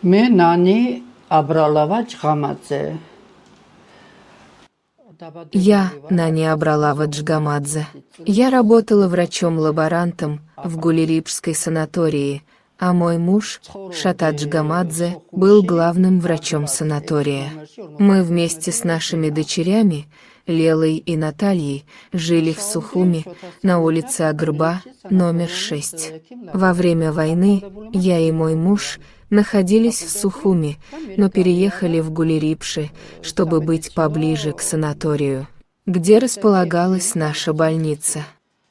მე ნანი აბრალავა ჯღამაძე. Я Нани Абралава Джгамадзе. Я работала врачом-лаборантом в Гулирипшской санатории, а мой муж, Шата Джгамадзе, был главным врачом санатория. Мы вместе с нашими дочерями, Лелой и Натальей, жили в Сухуми на улице Агрба, номер 6. Во время войны я и мой муж находились в Сухуми, но переехали в Гулирипши, чтобы быть поближе к санаторию, где располагалась наша больница.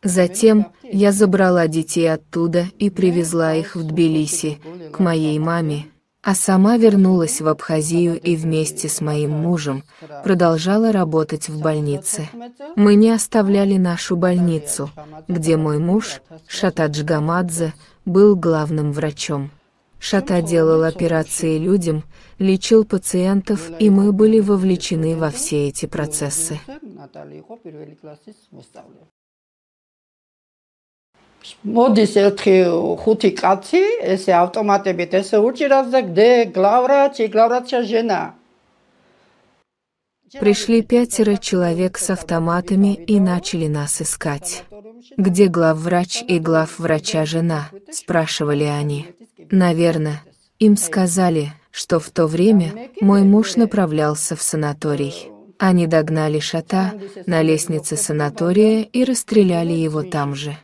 Затем я забрала детей оттуда и привезла их в Тбилиси, к моей маме, а сама вернулась в Абхазию и вместе с моим мужем продолжала работать в больнице. Мы не оставляли нашу больницу, где мой муж, Шата Джгамадзе, был главным врачом. Шата делал операции людям, лечил пациентов, и мы были вовлечены во все эти процессы. მოდის 4-5 კაცი, ესე ავტომატებით ესე უჭირავს და где главврача жена. Пришли 5 человек с автоматами и начали нас искать. «Где главврач и главврача жена?» – спрашивали они. Наверное, им сказали, что в то время мой муж направлялся в санаторий. Они догнали Шата на лестнице санатория и расстреляли его там же.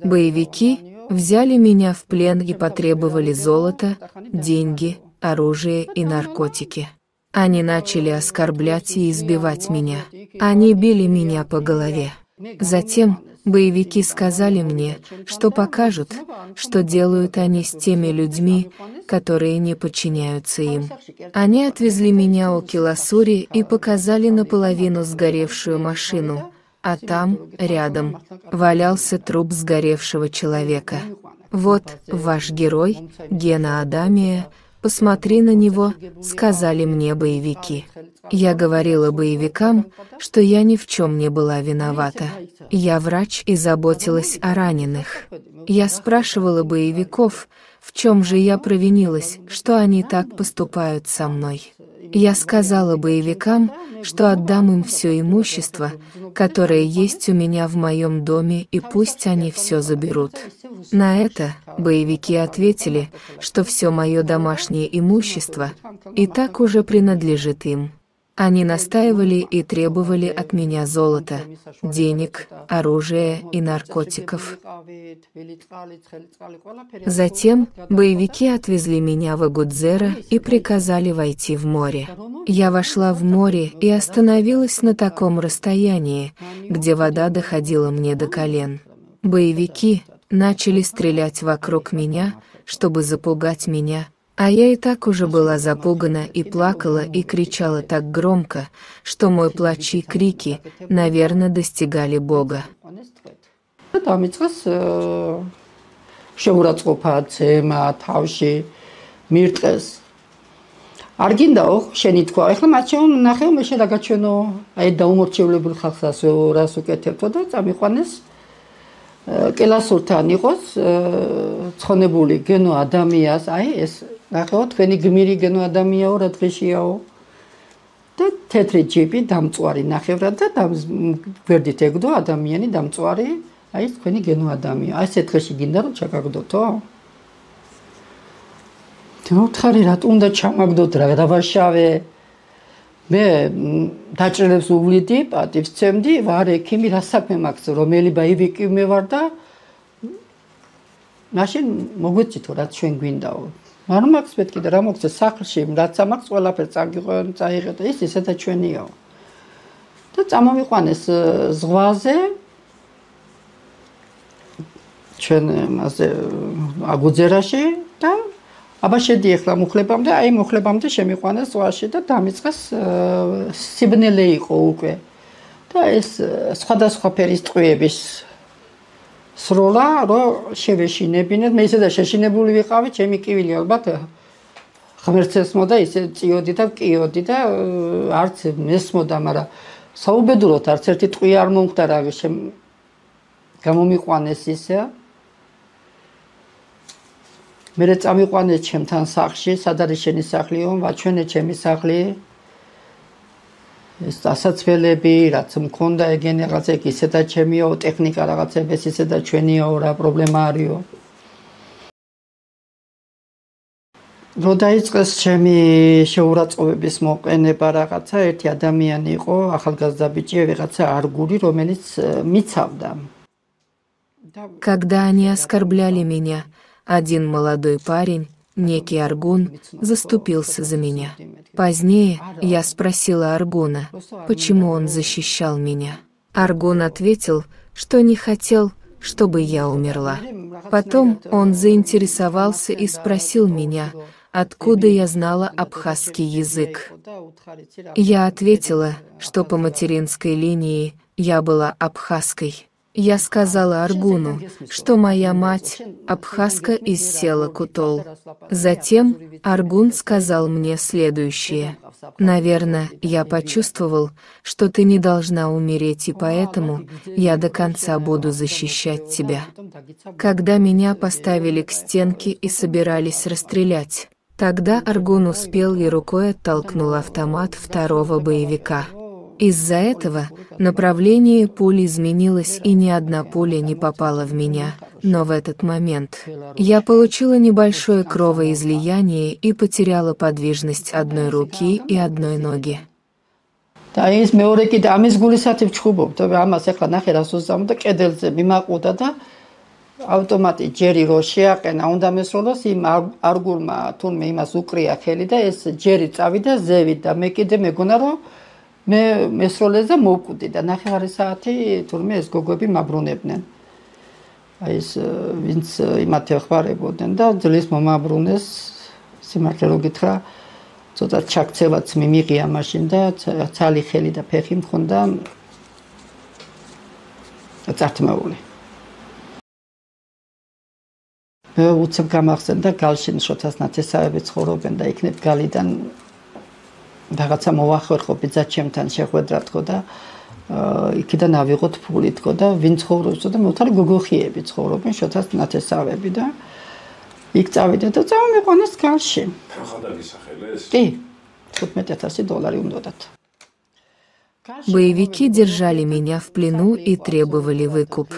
Боевики взяли меня в плен и потребовали золото, деньги, оружие и наркотики. Они начали оскорблять и избивать меня. Они били меня по голове. Затем боевики сказали мне, что покажут, что делают они с теми людьми, которые не подчиняются им. Они отвезли меня около Сури и показали наполовину сгоревшую машину, а там, рядом, валялся труп сгоревшего человека. «Вот ваш герой, Гена Адамия, посмотри на него», — сказали мне боевики. Я говорила боевикам, что я ни в чем не была виновата. Я врач и заботилась о раненых. Я спрашивала боевиков, в чем же я провинилась, что они так поступают со мной. Я сказала боевикам, что отдам им все имущество, которое есть у меня в моем доме, и пусть они все заберут. На это боевики ответили, что все мое домашнее имущество и так уже принадлежит им. Они настаивали и требовали от меня золота, денег, оружия и наркотиков. Затем боевики отвезли меня в Агудзера и приказали войти в море. Я вошла в море и остановилась на таком расстоянии, где вода доходила мне до колен. Боевики начали стрелять вокруг меня, чтобы запугать меня, а я и так уже была запугана и плакала и кричала так громко, что мой плач и крики, наверное, достигали Бога. არ გინდაო შენი თქვა ეხლა მათ შენ ნახე მე შედაგაჩვენო აი დაუმორჩევლებულ ხალხსაც რას უკეთებთო და წამიყვანეს კელასურთან იყოს ცხონებული გენო ადამიანს აი ეს ნახეო თქვენი გმირი გენო ადამიანო რა დღეშიაო და თეთრი ჯიპი დამწვარი ნახევრად და გვერდით ეგდო ადამიანი დამწვარი აი თქვენი გენო ადამია აი ეს დღეში გინდა რომ ჩაგაგდოთო თოთხარი რა უნდა ჩამაგდოთ რა დავაშავე მე დაჭრილებს უვლიდი პატივს ცემდი ვარ ექიმი რა საქმე მაქვს რომელი ბაივიკი მე ვარ და მაშინ მოგვეცით რა ჩვენ გვინდაო მაგრამ მაქვს მეთქი და რა მოგცე სახლში რაც ამაქვს ყველაფერს წაგიყვან წაიღე და ის ესეთა ჩვენიაო და წამოვიყვანეს ზღვაზე ჩვენ მასე აგუძერაში და აბა შედი ახლა მუხლებამდე, აი მუხლებამდე შემიყვანეს ზღვაში და დამიწყეს სიბნელე იყო უკვე. და ეს სხვადასხვა ფერის ტყვიების სროლა, რომ შევეშინებინეთ, მე ისე და შეშინებული ვიყავი, ჩემი კივილი ალბათ ღმერთსმოდა, ისე წიოდი და ვკიოდი და არც მესმოდა, მაგრამ საუბედუროთ არც ერთი ტყვი არ მომხდარა, გამომიყვანეს ისე. მე წამიყვანე ჩემთან სახლში, სად არის შენი სახლიო? ვაჩვენე ჩემი სახლი. ეს დასაცველები, რაც მქონდა ეგენ რაღაცა ისედაც ჩემიო, ტექნიკა რაღაცებს ისედაც ჩვენიო, რა პრობლემა არისო. რო დაიწყეს ჩემი შეურაცხყოფების მოყენება რაღაცა, ერთი ადამიანი იყო, ახალგაზრდა ბიჭი, ვიღაცა არგური, რომელიც მიცავდა. Когда они оскорбляли меня, один молодой парень, некий Аргун, заступился за меня. Позднее я спросила Аргуна, почему он защищал меня. Аргун ответил, что не хотел, чтобы я умерла. Потом он заинтересовался и спросил меня, откуда я знала абхазский язык. Я ответила, что по материнской линии я была абхазской. Я сказала Аргуну, что моя мать абхазка из села Кутол. Затем Аргун сказал мне следующее. Наверное, я почувствовал, что ты не должна умереть, и поэтому я до конца буду защищать тебя. Когда меня поставили к стенке и собирались расстрелять, тогда Аргун успел и рукой оттолкнул автомат второго боевика. Из-за этого направление пули изменилось, и ни одна пуля не попала в меня, но в этот момент я получила небольшое кровоизлияние и потеряла подвижность одной руки и одной ноги. და ის მეორე კიდე ამის გულისათი ვჩხუბობ, თორე ამას ახლა ნახე რა სულსამ და კედელზე მიმაყუდა და ავტომატი ჯერი რო შეაყენა, უნდა მესროლოს იმ არგულმა თურმე იმას უკრია ხელი და ეს ჯერი წავიდა ზევით და მე კიდე მეგონა რომ მე მესროლეზე მოვკვდი და ნახევარი საათი თურმე ეს გოგოები მაბრუნებდნენ. აი ეს ვინც იმათ ეხმარებოდნენ და ძლის მომაბრუნეს, სიმართლე რო გითხრა, ცოტა ჩაქცევაც მიმიღია მაშინ და ცალი ხელი და ფეხი მქონდა წართმეული. მე უცებ გამახსენდა გალშინ შოთას ნათესავები ცხოვრობენ და იქნებ გალიდან რაღაცა მოვახერხო ბიძა ჩემთან შეხვედრა თქო და იქიდან ავიღოთ ფული თქო და ვინ ცხოვრობს და მოთარი გოგოხიები ცხოვრობენ შოთას ნათესავები და იქ წავიდა და წავმიყვანეს გალში. ხადაგისახელეს? კი, $15,000 უნდათ. Боевики держали меня в плену и требовали выкуп.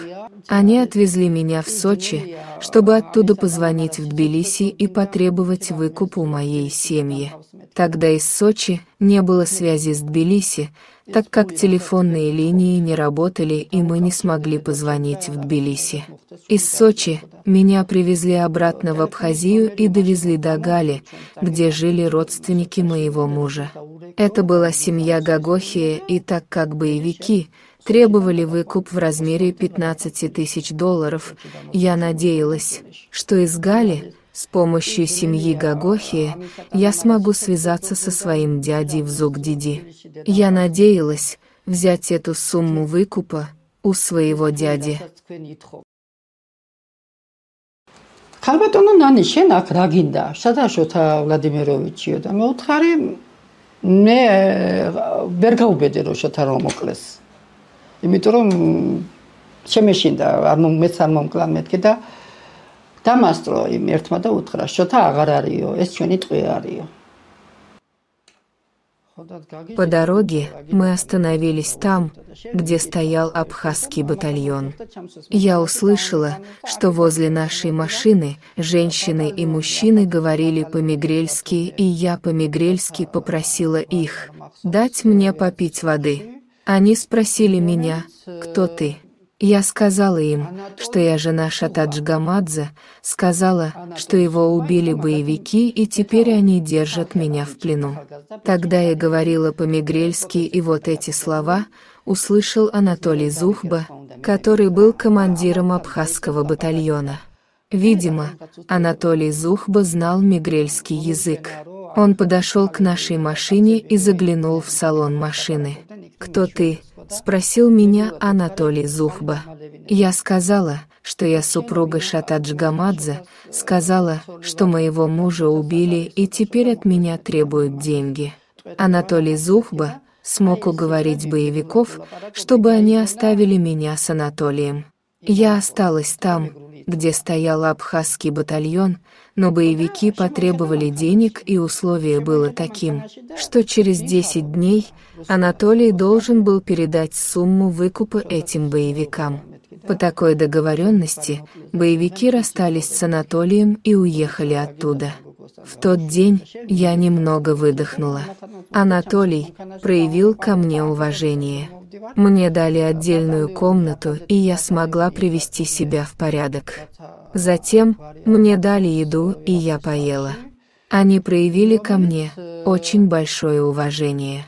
Они отвезли меня в Сочи, чтобы оттуда позвонить в Тбилиси и потребовать выкуп у моей семьи. Тогда из Сочи не было связи с Тбилиси, так как телефонные линии не работали, и мы не смогли позвонить в Тбилиси. Из Сочи меня привезли обратно в Абхазию и довезли до Гали, где жили родственники моего мужа. Это была семья Гагохия, и так как боевики требовали выкуп в размере $15,000, я надеялась, что из Гали с помощью семьи Гагохия я смогу связаться со своим дядей в Зугдиди. Я надеялась взять эту сумму выкупа у своего дяди. ქალბატონო ნანი, შენ აქ რა გინდა? სადაა შოთა ვლადიმიროვიჩიო და მე უთხარი მე ვერ გავუბედე რომ შოთა რომ მოკლეს. იმიტომ რომ შემეშინდა, მეც არ მომკლა მეთქე და დამასტრო იმ ერთმა და უთხრა შოთა აღარ არისო, ეს ჩვენი ტყვე არისო. По дороге мы остановились там, где стоял абхазский батальон. Я услышала, что возле нашей машины женщины и мужчины говорили по-мигрельски, и я по-мигрельски попросила их дать мне попить воды. Они спросили меня, кто ты? Я сказала им, что я жена Шатадж Гамадзе, сказала, что его убили боевики, и теперь они держат меня в плену. Тогда я говорила по-мигрельски, и вот эти слова услышал Анатолий Зухба, который был командиром абхазского батальона. Видимо, Анатолий Зухба знал мигрельский язык. Он подошел к нашей машине и заглянул в салон машины. «Кто ты?» — спросил меня Анатолий Зухба. Я сказала, что я супруга Шатадж Гамадзе, сказала, что моего мужа убили и теперь от меня требуют деньги. Анатолий Зухба смог уговорить боевиков, чтобы они оставили меня с Анатолием. Я осталась там, где стоял абхазский батальон, но боевики потребовали денег, и условие было таким, что через 10 дней Анатолий должен был передать сумму выкупа этим боевикам. По такой договоренности боевики расстались с Анатолием и уехали оттуда. В тот день я немного выдохнула. Анатолий проявил ко мне уважение. Мне дали отдельную комнату, и я смогла привести себя в порядок. Затем мне дали еду, и я поела. Они проявили ко мне очень большое уважение.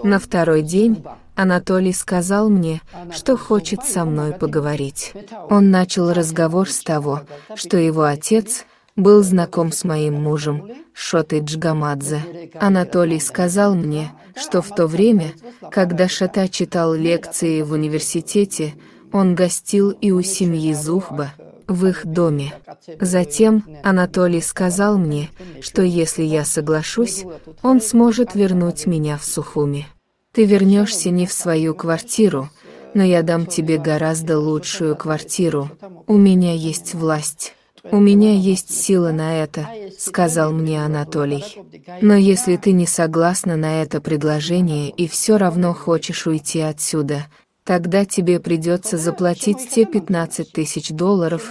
На второй день Анатолий сказал мне, что хочет со мной поговорить. Он начал разговор с того, что его отец был знаком с моим мужем, Шотой Джгамадзе. Анатолий сказал мне, что в то время, когда Шота читал лекции в университете, он гостил и у семьи Зухба, в их доме. Затем Анатолий сказал мне, что если я соглашусь, он сможет вернуть меня в Сухуми. Ты вернешься не в свою квартиру, но я дам тебе гораздо лучшую квартиру. У меня есть власть. У меня есть сила на это, сказал мне Анатолий. Но если ты не согласна на это предложение и все равно хочешь уйти отсюда, тогда тебе придется заплатить те $15 000,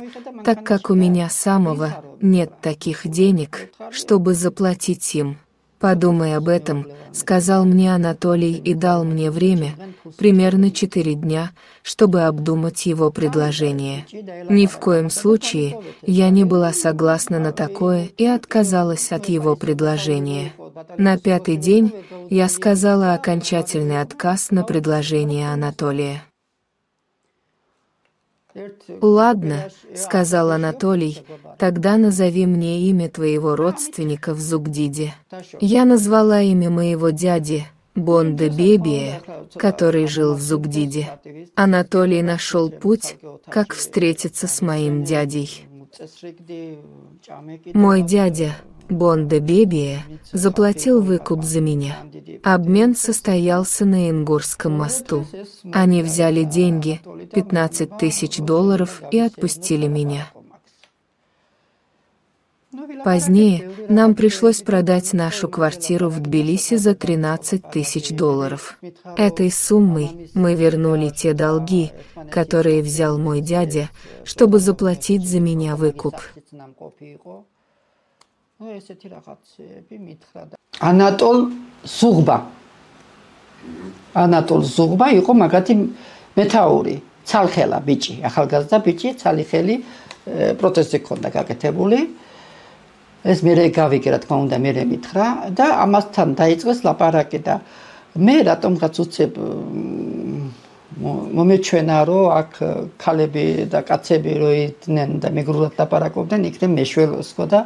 так как у меня самого нет таких денег, чтобы заплатить им. Подумай об этом, сказал мне Анатолий и дал мне время, примерно 4 дня, чтобы обдумать его предложение. Ни в коем случае я не была согласна на такое и отказалась от его предложения. На 5-й день я сказала окончательный отказ на предложение Анатолия. «Ладно», — сказал Анатолий, — «тогда назови мне имя твоего родственника в Зугдиде». Я назвала имя моего дяди, Бонде Бебия, который жил в Зугдиде. Анатолий нашел путь, как встретиться с моим дядей. Мой дядя, Бонде Бебия, заплатил выкуп за меня. Обмен состоялся на Ингурском мосту. Они взяли деньги, $15 000, и отпустили меня. Позднее нам пришлось продать нашу квартиру в Тбилиси за $13 000. Этой суммой мы вернули те долги, которые взял мой дядя, чтобы заплатить за меня выкуп. Анатол Зугба იყო მაგათი მეთაური, ცალხელა ბიჭი, ახალგაზრდა ბიჭი, ცალხელი პროტესტი ქონდა გაკეთებული. ეს მე გავიგე, რა თქმა უნდა, მე მითხრა და ამასთან დაიწყეს ლაპარაკი და მე რატომღაც უცებ მომეჩვენა, რომ აქ ქალები და კაცები რო იდნენ და მეგრულად ლაპარაკობდნენ, იქნებ მეშველოს ხო და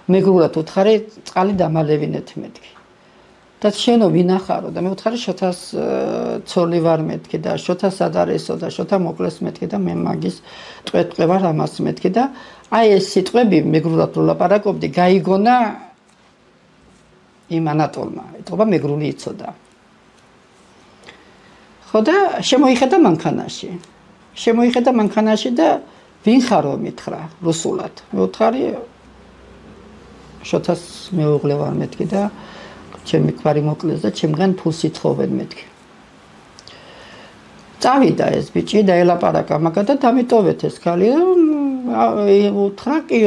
მეგრულად უთხარი წყალი დამალევინეთ მეთქი. და შენო ვინახარო და მე უთხარი შოთას ცოლი ვარ მეთქი და შოთა სად არისო და შოთა მოკლეს მეთქი და მე მაგის ტყვე ვარ ამას მეთქი და აი ეს სიტყვები მეგრულად რო ლაპარაკობდი გაიგონა იმ ანატოლმა. ეთქობა მეგრული იცოდა. ხო და შემოიხედა მანქანაში და ვინ ხარო მითხრა რუსულად. მე უთხარი შოთას მეუღლე ვარ მეთქი და ჩემი კვარი მოკლეს და ჩემგან ფულს ითხოვენ მეთქი. წავიდა ეს ბიჭი და ელაპარაკა მაგათ და დამიტოვეთ ეს ქალი. უთხრა კი,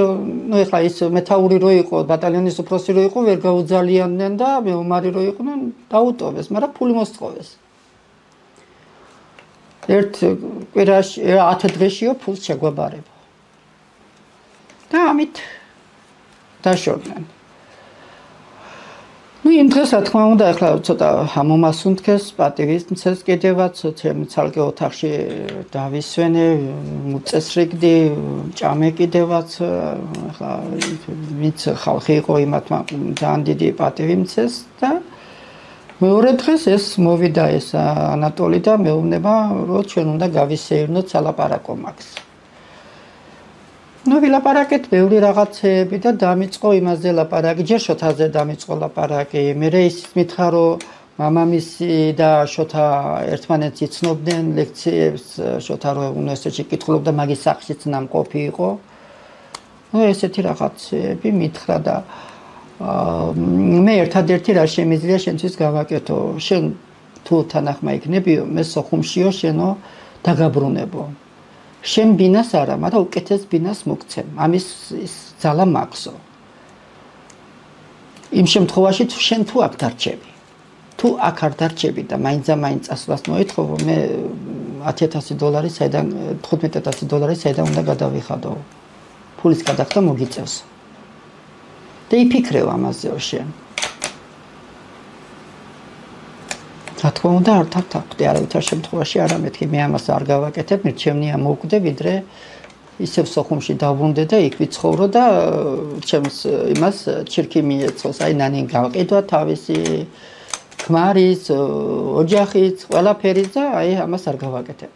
ნუ ეხლა ის მეთაური რო იყო, ბატალიონის უფროსი რო იყო, ვერ გაუძალიანდნენ და მეომარი რო იყვნენ, დაუტოვეს, მაგრამ ფული მოსთხოვეს. ერთ კვირაში 10 დღეშიო ფულს შეგვაბარებო. და ამით დაშორდნენ. ნუ იმ დღეს რა თქმა უნდა ახლა ცოტა ამომასუნთქეს პატივისმცეს კიდევაც ჩემ ცალკე ოთახში დავისვენე უწესრიგდი ჭამე კიდევაც ახლა ვინც ხალხი იყო იმათმა ძალიან დიდი პატივი მცეს და მეორე დღეს ეს მოვიდა ეს ანატოლი და მეუბნება რომ ჩვენ უნდა გავისეირნოთ სალაპარაკო მაგს. ნუ ვილაპარაკეთ ბევრი რაღაცები და დამიწყო იმაზე ლაპარაკი, ჯერ შოთაზე დამიწყო ლაპარაკი, მერე ის მითხრა რომ მამამისი და შოთა ერთმანეთს იცნობდნენ ლექციებს, შოთა რომ უნივერსიტეტში კითხულობდა, მაგის სახლშიც ნამყოფი იყო. ესეთი რაღაცები მითხრა და მე ერთადერთი რა შემიძლია შენთვის გავაკეთო. შენ თუ თანახმა იქნებიო, მე სოხუმშიო შენო დაგაბრუნებო. შენ ბინას არა, მაგრამ უკეთეს ბინას მოგცემ. ამის ძალა მაქვსო. იმ შემთხვევაში შენ თუ აქ დარჩები. თუ აქ არ დარჩები და მაინც წასვლას მოეთხოვო, მე $10,000 საიდან $15,000 საიდან უნდა გადავიხადო. ფულის გადახდა მოგიწევს. და იფიქრევ ამაზეო შენ. რა თქმა უნდა არ თართავდი არავითარ შემთხვევაში არა მეთქი მე ამას არ გავაკეთებ, მირჩევნია მოვკვდე ვიდრე ისევ სოხუმში დავბრუნდე და იქ ვიცხოვრო და ჩემს იმას ჩირკი მიეწოს. აი ნანი გავყიდვა თავისი ქმარის, ოჯახის, ყველაფერი და აი ამას არ გავაკეთებ.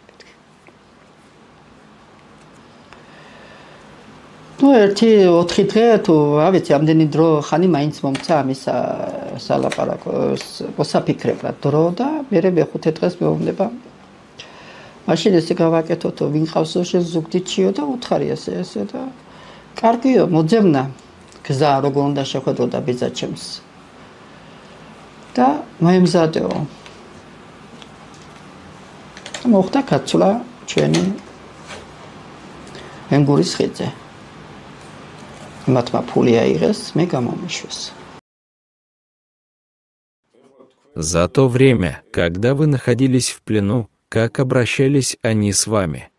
ნუ 1-4 დღე თუ რა ვიცი, ამდენი დრო ხანი მაინც მომცა ამის სალაპარაკოს, მოსაფიქრებლად დრო და მე მეხუთე დღეს მეუბნება. მაშინ ესე გავაკეთოთო, ვინ ყავსო შენ ზუგდიდშიო და უთხარი ესე და კარგიო, მოძებნა გზა როგორ უნდა შეხვედრო და ბიძა ჩემს. და მოემზადეო. მოხდა კაცლა ჩვენი ენგურის ხიდზე. მათმა ფული აიღეს, მე გამომიშვეს. За то время, когда вы находились в плену, как обращались они с вами?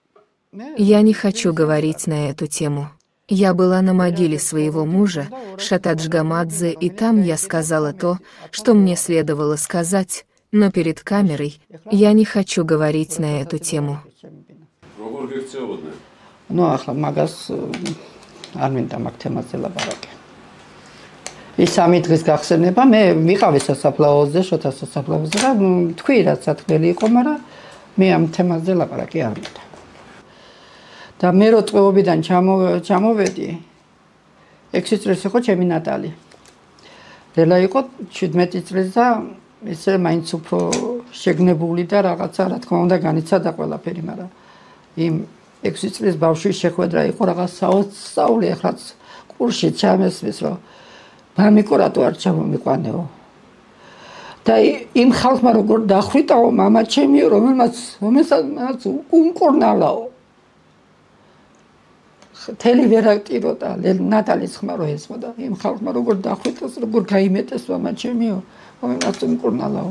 Я не хочу говорить на эту тему. Я была на могиле своего мужа, Шатаджгамадзе, и там я сказала то, что мне следовало сказать, но перед камерой я не хочу говорить на эту тему. Ну, ახლა მაგას არ მინდა მაგ თემაზე ლაპარაკი. ის 3 დღის გახსენება მე ვიყავი სასაფლაოზე, შოთა სასაფლაოზე და თქვი რაც სათქმელი იყო, მაგრამ მე ამ თემაზე ლაპარაკი არ მინდა. და მე რო წვეობიდან ჩამოვედი 6 წელს იყო ჩემი ნატალი. რელა იყო 17 წელს და ისე მაინც უფრო შეგნებული და რაღაცა რა თქმა უნდა განიცადა ყველაფერი, მაგრამ იმ 6 წლის ბავშვის შეხვედრა იყო რაღაც საოცსაული, ახლაც კურსში ჩამესმის რომ მამიკო რატო არ ჩამომიყვანეო. და იმ ხალხმა როგორ დახვიტაო მამა ჩემიო, რომელსაც უმკურნალაო. თელი ვერატირო და ნატალის ხმა რო ესმოდა, იმ ხალხმა როგორ დახვიტეს, როგორ გაიმეტეს მამა ჩემიო, რომელსაც უმკურნალაო.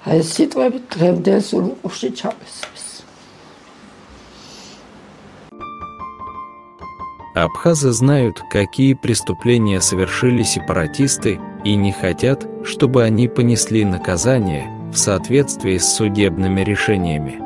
აი ეს სიტყვები დღემდე სულ უხში ჩამესმის. Абхазы знают, какие преступления совершили сепаратисты и не хотят, чтобы они понесли наказание в соответствии с судебными решениями.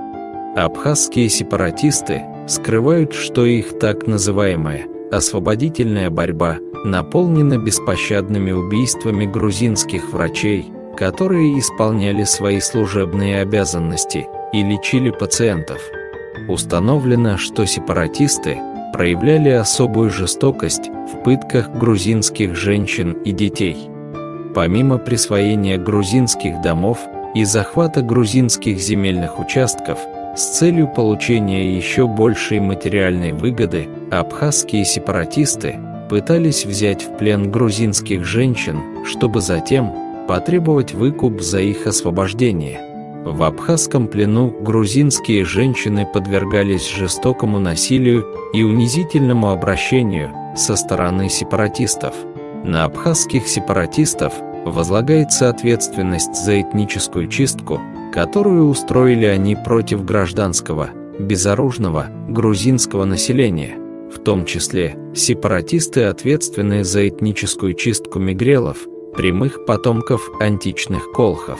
Абхазские сепаратисты скрывают, что их так называемая освободительная борьба наполнена беспощадными убийствами грузинских врачей, которые исполняли свои служебные обязанности и лечили пациентов. Установлено, что сепаратисты проявляли особую жестокость в пытках грузинских женщин и детей. Помимо присвоения грузинских домов и захвата грузинских земельных участков с целью получения еще большей материальной выгоды, абхазские сепаратисты пытались взять в плен грузинских женщин, чтобы затем потребовать выкуп за их освобождение. В абхазском плену грузинские женщины подвергались жестокому насилию и унизительному обращению со стороны сепаратистов. На абхазских сепаратистов возлагается ответственность за этническую чистку, которую устроили они против гражданского, безоружного грузинского населения. В том числе сепаратисты ответственны за этническую чистку мигрелов, прямых потомков античных колхов.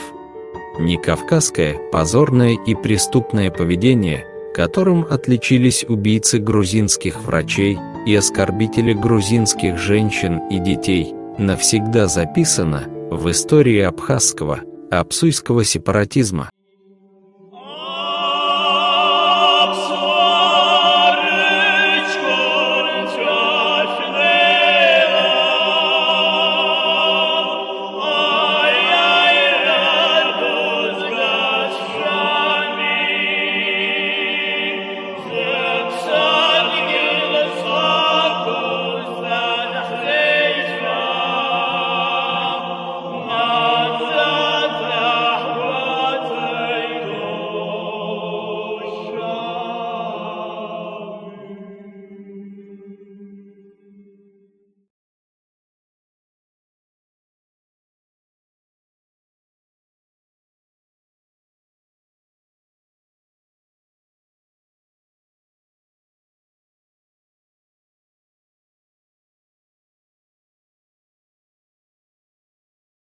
Некавказское, позорное и преступное поведение, которым отличились убийцы грузинских врачей и оскорбители грузинских женщин и детей, навсегда записано в истории абхазского, апсуйского сепаратизма.